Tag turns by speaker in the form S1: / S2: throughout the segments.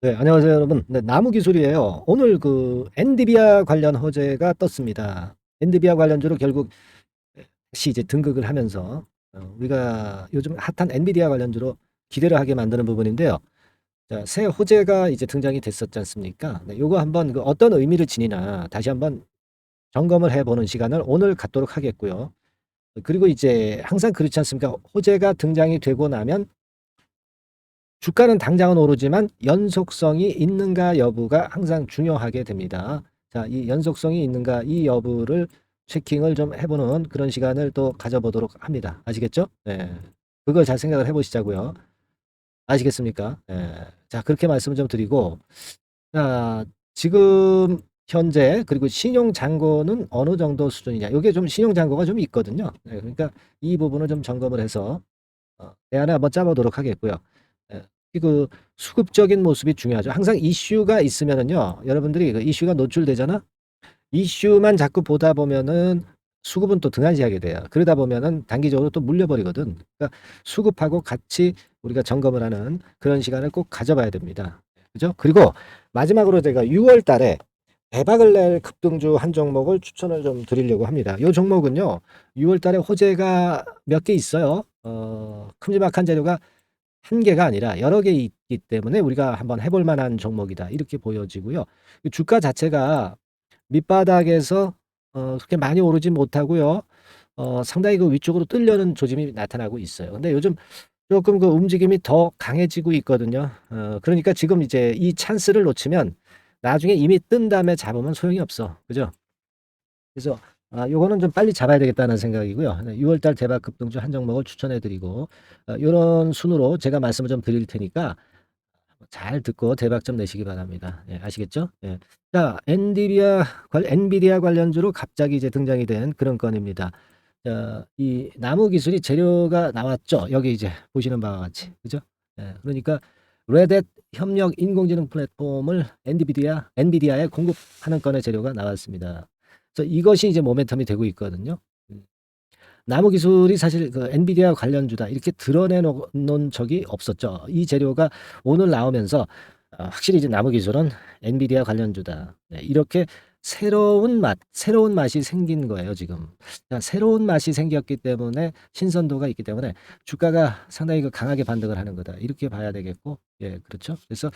S1: 네, 안녕하세요, 여러분. 네, 나무 기술이에요. 오늘 그 엔비디아 관련 호재가 떴습니다. 엔비디아 관련주로 결국 다시 이제 등극을 하면서 우리가 요즘 핫한 엔비디아 관련주로 기대를 하게 만드는 부분인데요. 자, 새 호재가 이제 등장이 됐었지 않습니까? 네, 요거 한번 그 어떤 의미를 지니나 다시 한번 점검을 해보는 시간을 오늘 갖도록 하겠고요. 그리고 이제 항상 그렇지 않습니까? 호재가 등장이 되고 나면 주가는 당장은 오르지만 연속성이 있는가 여부가 항상 중요하게 됩니다. 자, 이 연속성이 있는가 이 여부를 체킹을 좀 해보는 그런 시간을 또 가져보도록 합니다. 아시겠죠? 네. 그걸 잘 생각을 해보시자고요. 아시겠습니까? 네. 자, 그렇게 말씀을 좀 드리고, 자, 지금 현재 그리고 신용 잔고는 어느 정도 수준이냐? 이게 좀 신용 잔고가 좀 있거든요. 네, 그러니까 이 부분을 좀 점검을 해서 대안을 한번 짜보도록 하겠고요. 예. 그 수급적인 모습이 중요하죠. 항상 이슈가 있으면은요, 여러분들이 그 이슈가 노출되잖아? 이슈만 자꾸 보다 보면은 수급은 또 등한시하게 돼요. 그러다 보면은 단기적으로 또 물려버리거든. 그러니까 수급하고 같이 우리가 점검을 하는 그런 시간을 꼭 가져봐야 됩니다. 그죠? 그리고 마지막으로 제가 6월 달에 대박을 낼 급등주 한 종목을 추천을 좀 드리려고 합니다. 이 종목은요, 6월 달에 호재가 몇 개 있어요. 큼지막한 재료가 한 개가 아니라 여러 개 있기 때문에 우리가 한번 해볼 만한 종목이다. 이렇게 보여지고요. 주가 자체가 밑바닥에서 그렇게 많이 오르지 못하고요. 상당히 그 위쪽으로 뜨려는 조짐이 나타나고 있어요. 근데 요즘 조금 그 움직임이 더 강해지고 있거든요. 그러니까 지금 이제 이 찬스를 놓치면 나중에 이미 뜬 다음에 잡으면 소용이 없어. 그죠? 그래서 요거는 좀 빨리 잡아야 되겠다는 생각이고요. 네, 6월 달 대박 급등주 한 종목을 추천해 드리고 요런 순으로 제가 말씀을 좀 드릴 테니까 잘 듣고 대박 좀 내시기 바랍니다. 예, 아시겠죠? 예. 자, 엔비디아 관련주로 갑자기 이제 등장이 된 그런 건입니다. 자, 이 나무 기술이 재료가 나왔죠. 여기 이제 보시는 바와 같이. 그죠? 예, 그러니까 레댓 협력 인공지능 플랫폼을 엔비디아에 공급하는 건의 재료가 나왔습니다. 그래서 이것이 이제 모멘텀이 되고 있거든요. 음. 나무 기술이 사실 그 엔비디아 관련주다 이렇게 드러내 놓은 적이 없었죠. 이 재료가 오늘 나오면서 확실히 이제 나무 기술은 엔비디아 관련주다. 네, 이렇게 새로운 맛이 생긴 거예요, 지금. 자, 새로운 맛이 생겼기 때문에 신선도가 있기 때문에 주가가 상당히 그 강하게 반등을 하는 거다. 이렇게 봐야 되겠고, 예, 그렇죠. 그래서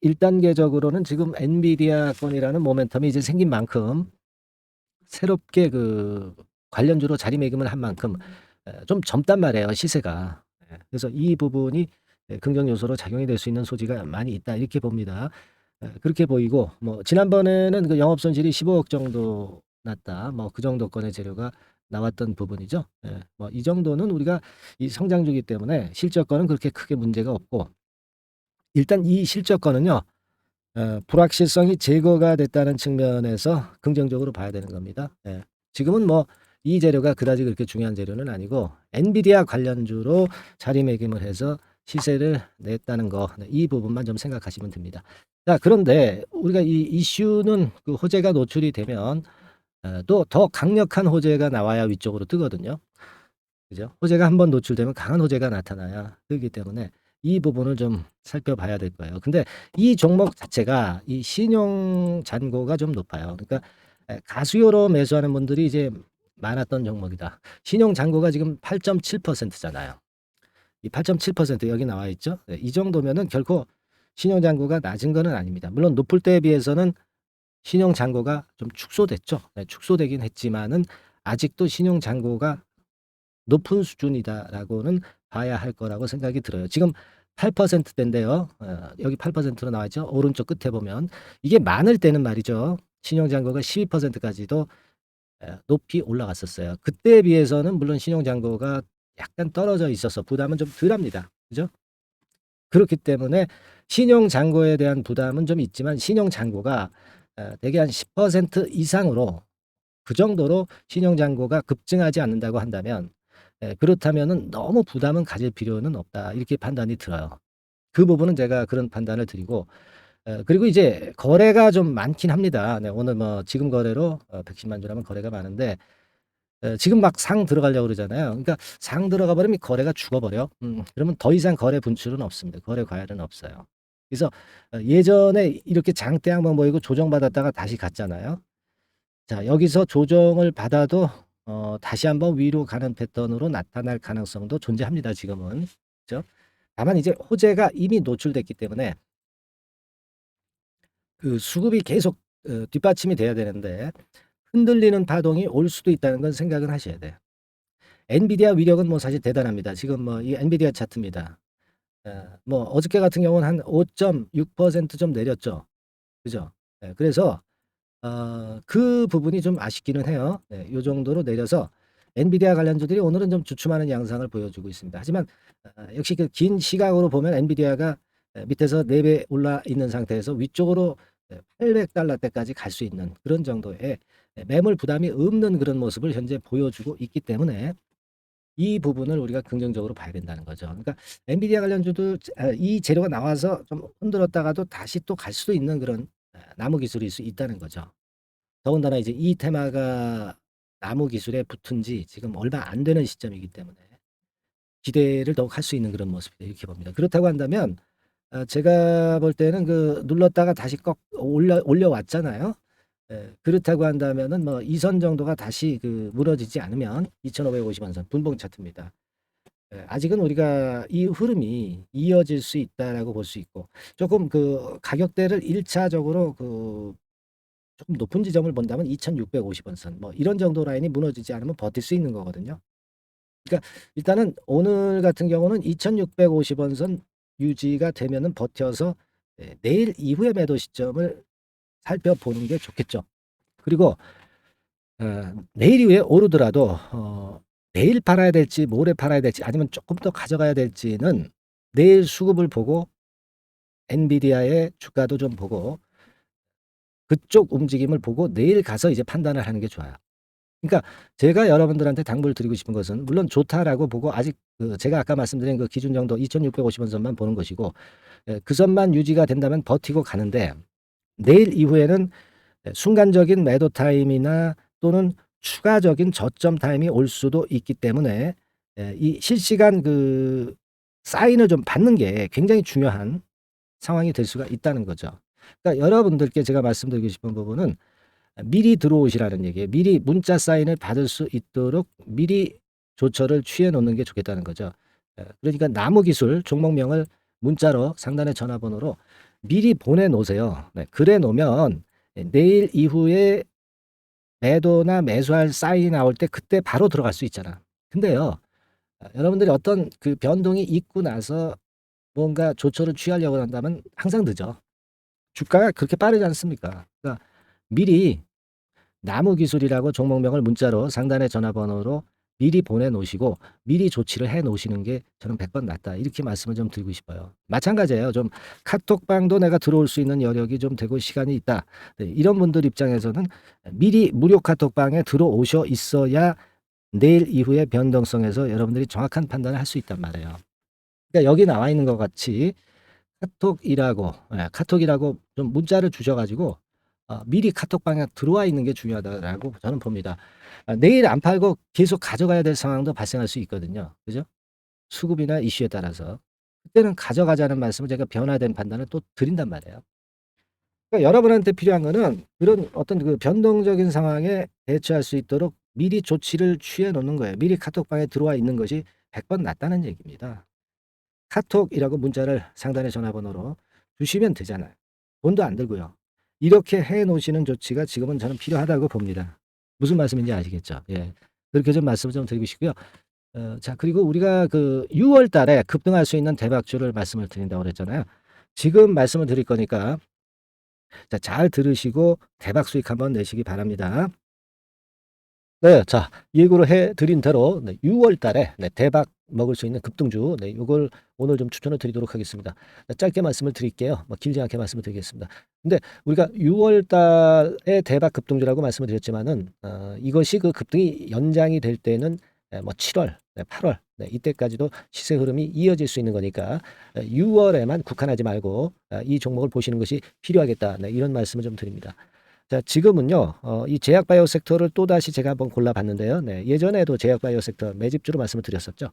S1: 1단계적으로는 지금 엔비디아 건이라는 모멘텀이 이제 생긴 만큼 새롭게 그 관련주로 자리매김을 한 만큼 좀 젊단 말이에요, 시세가. 예. 그래서 이 부분이 긍정 요소로 작용이 될 수 있는 소지가 많이 있다 이렇게 봅니다. 그렇게 보이고 뭐 지난번에는 그 영업 손실이 15억 정도 났다. 뭐 그 정도 건의 재료가 나왔던 부분이죠. 예. 뭐 이 정도는 우리가 이 성장주기 때문에 실적건은 그렇게 크게 문제가 없고 일단 이 실적건은요. 불확실성이 제거가 됐다는 측면에서 긍정적으로 봐야 되는 겁니다. 예. 지금은 뭐 이 재료가 그다지 그렇게 중요한 재료는 아니고 엔비디아 관련주로 자리매김을 해서 시세를 냈다는 거, 네, 이 부분만 좀 생각하시면 됩니다. 자, 그런데 우리가 이 이슈는 그 호재가 노출이 되면 또 더 강력한 호재가 나와야 위쪽으로 뜨거든요. 그죠? 호재가 한번 노출되면 강한 호재가 나타나야 뜨기 때문에 이 부분을 좀 살펴봐야 될 거예요. 근데 이 종목 자체가 이 신용 잔고가 좀 높아요. 그러니까 가수요로 매수하는 분들이 이제 많았던 종목이다. 신용 잔고가 지금 8.7%잖아요. 이 8.7% 여기 나와 있죠. 네, 이 정도면은 결코 신용 잔고가 낮은 거는 아닙니다. 물론 높을 때에 비해서는 신용 잔고가 좀 축소됐죠. 네, 축소되긴 했지만은 아직도 신용 잔고가 높은 수준이다라고는 봐야 할 거라고 생각이 들어요. 지금 8%대인데요. 여기 8%로 나와 있죠. 오른쪽 끝에 보면 이게 많을 때는 말이죠. 신용잔고가 12%까지도 높이 올라갔었어요. 그때에 비해서는 물론 신용잔고가 약간 떨어져 있어서 부담은 좀 덜합니다. 그죠? 그렇기 때문에 신용잔고에 대한 부담은 좀 있지만 신용잔고가 대개 한 10% 이상으로 그 정도로 신용잔고가 급증하지 않는다고 한다면 그렇다면은 너무 부담은 가질 필요는 없다. 이렇게 판단이 들어요. 그 부분은 제가 그런 판단을 드리고 그리고 이제 거래가 좀 많긴 합니다. 네, 오늘 뭐 지금 거래로 110만 주라면 거래가 많은데 지금 막 상 들어가려고 그러잖아요. 그러니까 상 들어가 버리면 거래가 죽어버려. 그러면 더 이상 거래 분출은 없습니다. 거래 과열은 없어요. 그래서 예전에 이렇게 장대 한번 보이고 조정받았다가 다시 갔잖아요. 자, 여기서 조정을 받아도 다시 한번 위로 가는 패턴으로 나타날 가능성도 존재합니다. 지금은. 그죠? 다만 이제 호재가 이미 노출됐기 때문에 그 수급이 계속 뒷받침이 돼야 되는데 흔들리는 파동이 올 수도 있다는 건 생각은 하셔야 돼요. 엔비디아 위력은 뭐 사실 대단합니다. 지금 뭐 이 엔비디아 차트입니다. 뭐 어저께 같은 경우는 한 5.6% 좀 내렸죠. 그죠? 그래서 그 부분이 좀 아쉽기는 해요. 네, 요 정도로 내려서 엔비디아 관련주들이 오늘은 좀 주춤하는 양상을 보여주고 있습니다. 하지만 역시 그 긴 시각으로 보면 엔비디아가 밑에서 4배 올라 있는 상태에서 위쪽으로 $800대까지 갈 수 있는 그런 정도의 매물 부담이 없는 그런 모습을 현재 보여주고 있기 때문에 이 부분을 우리가 긍정적으로 봐야 된다는 거죠. 그러니까 엔비디아 관련주도 이 재료가 나와서 좀 흔들었다가도 다시 또 갈 수도 있는 그런 나무 기술일 수 있다는 거죠. 더군다나 이제 이 테마가 나무 기술에 붙은 지 지금 얼마 안 되는 시점이기 때문에 기대를 더욱 할 수 있는 그런 모습이다 이렇게 봅니다. 그렇다고 한다면 제가 볼 때는 그 눌렀다가 다시 꺾 올려왔잖아요. 그렇다고 한다면은 뭐 2선 정도가 다시 그 무너지지 않으면 2,550원 선 분봉 차트입니다. 아직은 우리가 이 흐름이 이어질 수 있다라고 볼 수 있고 조금 그 가격대를 1차적으로 그 조금 높은 지점을 본다면 2,650원 선 뭐 이런 정도 라인이 무너지지 않으면 버틸 수 있는 거거든요. 그러니까 일단은 오늘 같은 경우는 2,650원 선 유지가 되면은 버텨서 내일 이후의 매도 시점을 살펴보는 게 좋겠죠. 그리고 내일 이후에 오르더라도 내일 팔아야 될지 모레 팔아야 될지 아니면 조금 더 가져가야 될지는 내일 수급을 보고 엔비디아의 주가도 좀 보고 그쪽 움직임을 보고 내일 가서 이제 판단을 하는 게 좋아요. 그러니까 제가 여러분들한테 당부를 드리고 싶은 것은 물론 좋다라고 보고 아직 그 제가 아까 말씀드린 그 기준 정도 2,650원 선만 보는 것이고 그 선만 유지가 된다면 버티고 가는데 내일 이후에는 순간적인 매도 타임이나 또는 추가적인 저점 타임이 올 수도 있기 때문에 이 실시간 그 사인을 좀 받는 게 굉장히 중요한 상황이 될 수가 있다는 거죠. 그러니까 여러분들께 제가 말씀드리고 싶은 부분은 미리 들어오시라는 얘기예요. 미리 문자 사인을 받을 수 있도록 미리 조처를 취해 놓는 게 좋겠다는 거죠. 그러니까 나무기술 종목명을 문자로 상단의 전화번호로 미리 보내 놓으세요. 네, 그래 놓으면 내일 이후에 매도나 매수할 사인이 나올 때 그때 바로 들어갈 수 있잖아. 근데요, 여러분들이 어떤 그 변동이 있고 나서 뭔가 조처를 취하려고 한다면 항상 늦어. 주가가 그렇게 빠르지 않습니까? 그러니까 미리 나무기술이라고 종목명을 문자로 상단의 전화번호로 미리 보내놓으시고 미리 조치를 해놓으시는 게 저는 100번 낫다 이렇게 말씀을 좀 드리고 싶어요. 마찬가지예요. 좀 카톡방도 내가 들어올 수 있는 여력이 좀 되고 시간이 있다. 네, 이런 분들 입장에서는 미리 무료 카톡방에 들어오셔 있어야 내일 이후의 변동성에서 여러분들이 정확한 판단을 할 수 있단 말이에요. 그러니까 여기 나와 있는 것 같이 카톡이라고 좀 문자를 주셔가지고 미리 카톡방에 들어와 있는 게 중요하다라고 저는 봅니다. 내일 안 팔고 계속 가져가야 될 상황도 발생할 수 있거든요. 그죠? 수급이나 이슈에 따라서. 그때는 가져가자는 말씀을 제가 변화된 판단을 또 드린단 말이에요. 그러니까 여러분한테 필요한 거는 그런 어떤 그 변동적인 상황에 대처할 수 있도록 미리 조치를 취해 놓는 거예요. 미리 카톡방에 들어와 있는 것이 100번 낫다는 얘기입니다. 카톡이라고 문자를 상단의 전화번호로 주시면 되잖아요. 돈도 안 들고요. 이렇게 해 놓으시는 조치가 지금은 저는 필요하다고 봅니다. 무슨 말씀인지 아시겠죠? 예. 그렇게 좀 말씀을 좀 드리고 싶고요. 자, 그리고 우리가 그 6월 달에 급등할 수 있는 대박주를 말씀을 드린다고 그랬잖아요. 지금 말씀을 드릴 거니까 자, 잘 들으시고 대박 수익 한번 내시기 바랍니다. 네, 자, 예고를 해드린 대로 6월 달에 대박 먹을 수 있는 급등주, 요걸 오늘 좀 추천을 드리도록 하겠습니다. 짧게 말씀을 드릴게요. 뭐 길지 않게 말씀을 드리겠습니다. 근데 우리가 6월 달에 대박 급등주라고 말씀을 드렸지만은, 이것이 그 급등이 연장이 될 때는 뭐 7월, 8월, 이때까지도 시세 흐름이 이어질 수 있는 거니까 6월에만 국한하지 말고 이 종목을 보시는 것이 필요하겠다. 이런 말씀을 좀 드립니다. 자, 지금은요, 이 제약바이오 섹터를 또다시 제가 한번 골라봤는데요. 네, 예전에도 제약바이오 섹터 매집주로 말씀을 드렸었죠.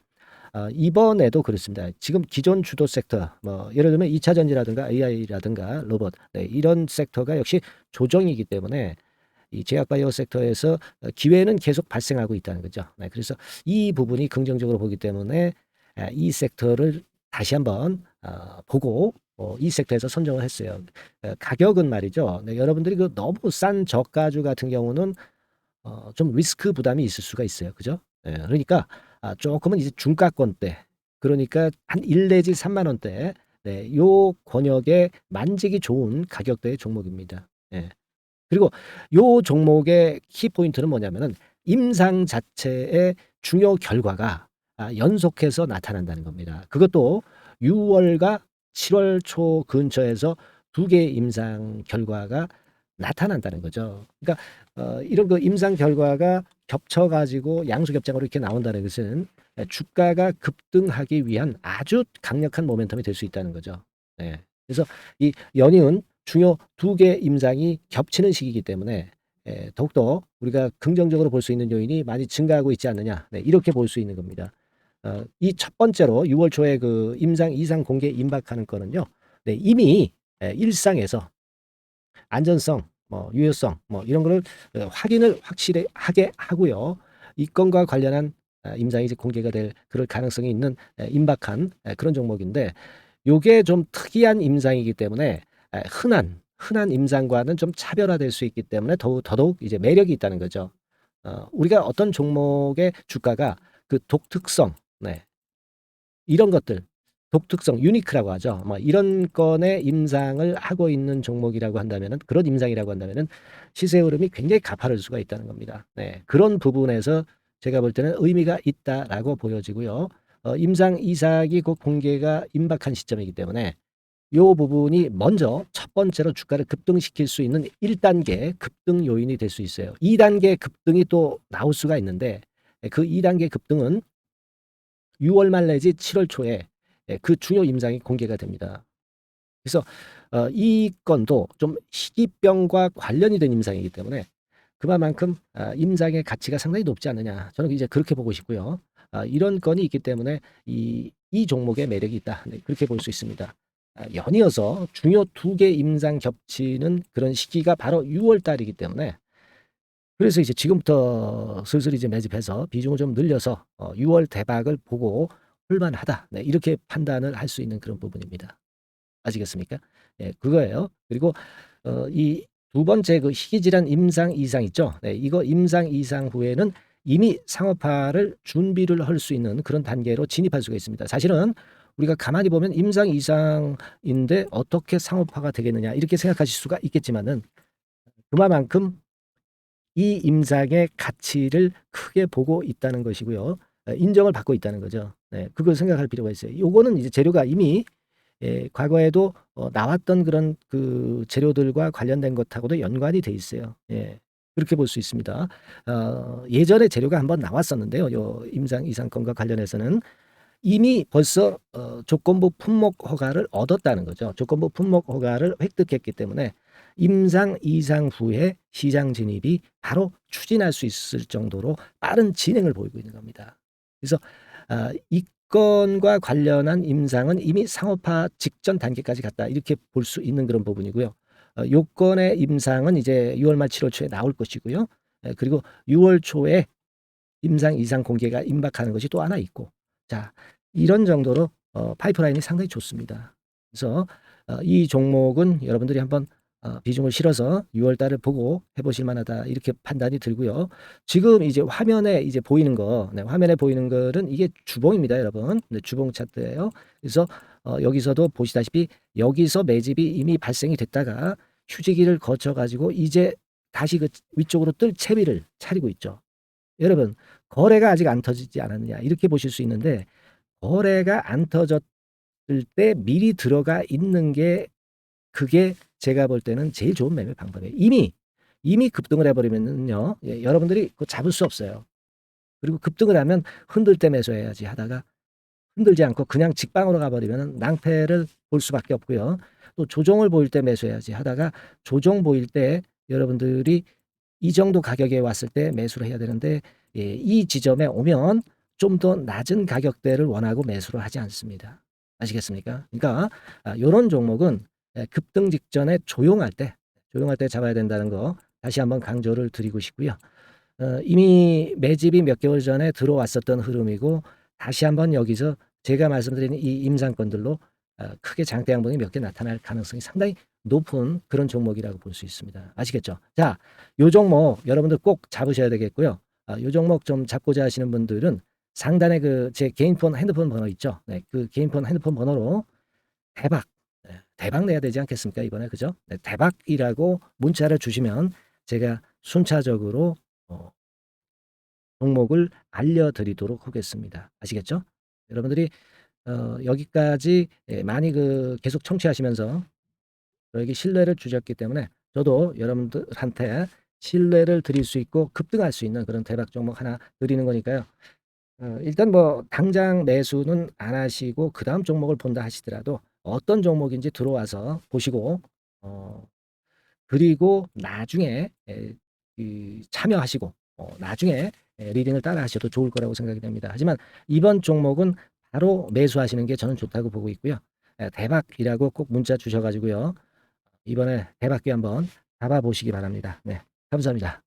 S1: 이번에도 그렇습니다. 지금 기존 주도 섹터, 뭐 예를 들면 2차 전지라든가 AI라든가 로봇, 네, 이런 섹터가 역시 조정이기 때문에 이 제약바이오 섹터에서 기회는 계속 발생하고 있다는 거죠. 네, 그래서 이 부분이 긍정적으로 보기 때문에 이 섹터를 다시 한번 보고 이 섹터에서 선정을 했어요. 가격은 말이죠. 네, 여러분들이 그 너무 싼 저가주 같은 경우는 좀 리스크 부담이 있을 수가 있어요. 그죠? 예, 그러니까 조금은 이제 중가권대, 그러니까 한 1 내지 3만 원대, 네, 요 권역에 만지기 좋은 가격대의 종목입니다. 예. 그리고 요 종목의 키포인트는 뭐냐면은 임상 자체의 중요 결과가 연속해서 나타난다는 겁니다. 그것도 6월과 7월 초 근처에서 두 개의 임상 결과가 나타난다는 거죠. 그러니까 이런 그 임상 결과가 겹쳐가지고 양수겹장으로 이렇게 나온다는 것은 주가가 급등하기 위한 아주 강력한 모멘텀이 될 수 있다는 거죠. 예. 그래서 이 연이은 중요 두 개 임상이 겹치는 시기이기 때문에 더욱더 우리가 긍정적으로 볼 수 있는 요인이 많이 증가하고 있지 않느냐, 네, 이렇게 볼 수 있는 겁니다. 이 첫 번째로 6월 초에 그 임상 이상 공개 임박하는 거는요, 네, 이미 일상에서 안전성, 뭐 유효성, 뭐 이런 거를 확인을 확실히 하게 하고요. 이 건과 관련한 임상이 이제 공개가 될 그럴 가능성이 있는 임박한 그런 종목인데, 요게 좀 특이한 임상이기 때문에 흔한 임상과는 좀 차별화될 수 있기 때문에 더더욱 이제 매력이 있다는 거죠. 우리가 어떤 종목의 주가가 그 독특성, 네, 이런 것들, 독특성, 유니크라고 하죠. 뭐 이런 건의 임상을 하고 있는 종목이라고 한다면은, 그런 임상이라고 한다면은 시세 흐름이 굉장히 가파를 수가 있다는 겁니다. 네, 그런 부분에서 제가 볼 때는 의미가 있다라고 보여지고요. 임상 이삭이 곧 공개가 임박한 시점이기 때문에 요 부분이 먼저 첫 번째로 주가를 급등시킬 수 있는 1단계 급등 요인이 될 수 있어요. 2단계 급등이 또 나올 수가 있는데, 그 2단계 급등은 6월 말 내지 7월 초에 그 중요 임상이 공개가 됩니다. 그래서 이 건도 좀 희귀병과 관련이 된 임상이기 때문에 그만큼 임상의 가치가 상당히 높지 않느냐, 저는 이제 그렇게 보고 싶고요. 이런 건이 있기 때문에 이 종목의 매력이 있다, 네, 그렇게 볼 수 있습니다. 연이어서 중요 두 개 임상 겹치는 그런 시기가 바로 6월 달이기 때문에, 그래서 이제 지금부터 슬슬 이제 매집해서 비중을 좀 늘려서 6월 대박을 보고 홀만하다, 네, 이렇게 판단을 할 수 있는 그런 부분입니다. 아시겠습니까? 예, 그거예요. 그리고 이 두 번째 그 희귀질환 임상 이상 있죠. 네, 이거 임상 이상 후에는 이미 상업화를 준비를 할 수 있는 그런 단계로 진입할 수가 있습니다. 사실은 우리가 가만히 보면 임상 이상인데 어떻게 상업화가 되겠느냐, 이렇게 생각하실 수가 있겠지만은, 그만큼 이 임상의 가치를 크게 보고 있다는 것이고요. 인정을 받고 있다는 거죠. 네, 그걸 생각할 필요가 있어요. 요거는 이제 재료가 이미 과거에도 나왔던 그런 그 재료들과 관련된 것하고도 연관이 돼 있어요. 예. 그렇게 볼 수 있습니다. 예전에 재료가 한번 나왔었는데요. 요 임상 이상권과 관련해서는 이미 벌써 조건부 품목 허가를 얻었다는 거죠. 조건부 품목 허가를 획득했기 때문에 임상 이상 후에 시장 진입이 바로 추진할 수 있을 정도로 빠른 진행을 보이고 있는 겁니다. 그래서 이 건과 관련한 임상은 이미 상업화 직전 단계까지 갔다, 이렇게 볼 수 있는 그런 부분이고요. 요건의 임상은 이제 6월 말 7월 초에 나올 것이고요. 그리고 6월 초에 임상 이상 공개가 임박하는 것이 또 하나 있고, 자, 이런 정도로 파이프라인이 상당히 좋습니다. 그래서 이 종목은 여러분들이 한번 비중을 실어서 6월 달을 보고 해보실 만하다, 이렇게 판단이 들고요. 지금 이제 화면에 이제 보이는 거, 네, 화면에 보이는 거는 이게 주봉입니다, 여러분. 네, 주봉 차트예요. 그래서 여기서도 보시다시피 여기서 매집이 이미 발생이 됐다가 휴지기를 거쳐 가지고 이제 다시 그 위쪽으로 뜰 채비를 차리고 있죠. 여러분, 거래가 아직 안 터지지 않았느냐, 이렇게 보실 수 있는데, 거래가 안 터졌을 때 미리 들어가 있는 게, 그게 제가 볼 때는 제일 좋은 매매 방법이에요. 이미 급등을 해버리면요, 예, 여러분들이 그거 잡을 수 없어요. 그리고 급등을 하면 흔들 때 매수해야지 하다가 흔들지 않고 그냥 직방으로 가버리면 낭패를 볼 수밖에 없고요. 또 조정을 보일 때 매수해야지 하다가 조정 보일 때 여러분들이 이 정도 가격에 왔을 때 매수를 해야 되는데, 예, 이 지점에 오면 좀 더 낮은 가격대를 원하고 매수를 하지 않습니다. 아시겠습니까? 그러니까 요런 종목은 급등 직전에 조용할 때 잡아야 된다는 거 다시 한번 강조를 드리고 싶고요. 이미 매집이 몇 개월 전에 들어왔었던 흐름이고 다시 한번 여기서 제가 말씀드린 이 임상권들로 크게 장대 양봉이 몇 개 나타날 가능성이 상당히 높은 그런 종목이라고 볼 수 있습니다. 아시겠죠? 자, 요 종목 여러분들 꼭 잡으셔야 되겠고요. 요 종목 좀 잡고자 하시는 분들은 상단에 그 제 개인폰 핸드폰 번호 있죠? 네, 그 개인폰 핸드폰 번호로 대박, 대박 내야 되지 않겠습니까? 이번에 그죠? 네, 대박이라고 문자를 주시면 제가 순차적으로 종목을 알려드리도록 하겠습니다. 아시겠죠? 여러분들이 여기까지 많이 계속 청취하시면서 저에게 신뢰를 주셨기 때문에 저도 여러분들한테 신뢰를 드릴 수 있고 급등할 수 있는 그런 대박 종목 하나 드리는 거니까요. 일단 뭐 당장 매수는 안 하시고 그 다음 종목을 본다 하시더라도 어떤 종목인지 들어와서 보시고 그리고 나중에 참여하시고 나중에 리딩을 따라 하셔도 좋을 거라고 생각이 됩니다. 하지만 이번 종목은 바로 매수하시는 게 저는 좋다고 보고 있고요. 대박이라고 꼭 문자 주셔가지고요. 이번에 대박기 한번 잡아보시기 바랍니다. 네, 감사합니다.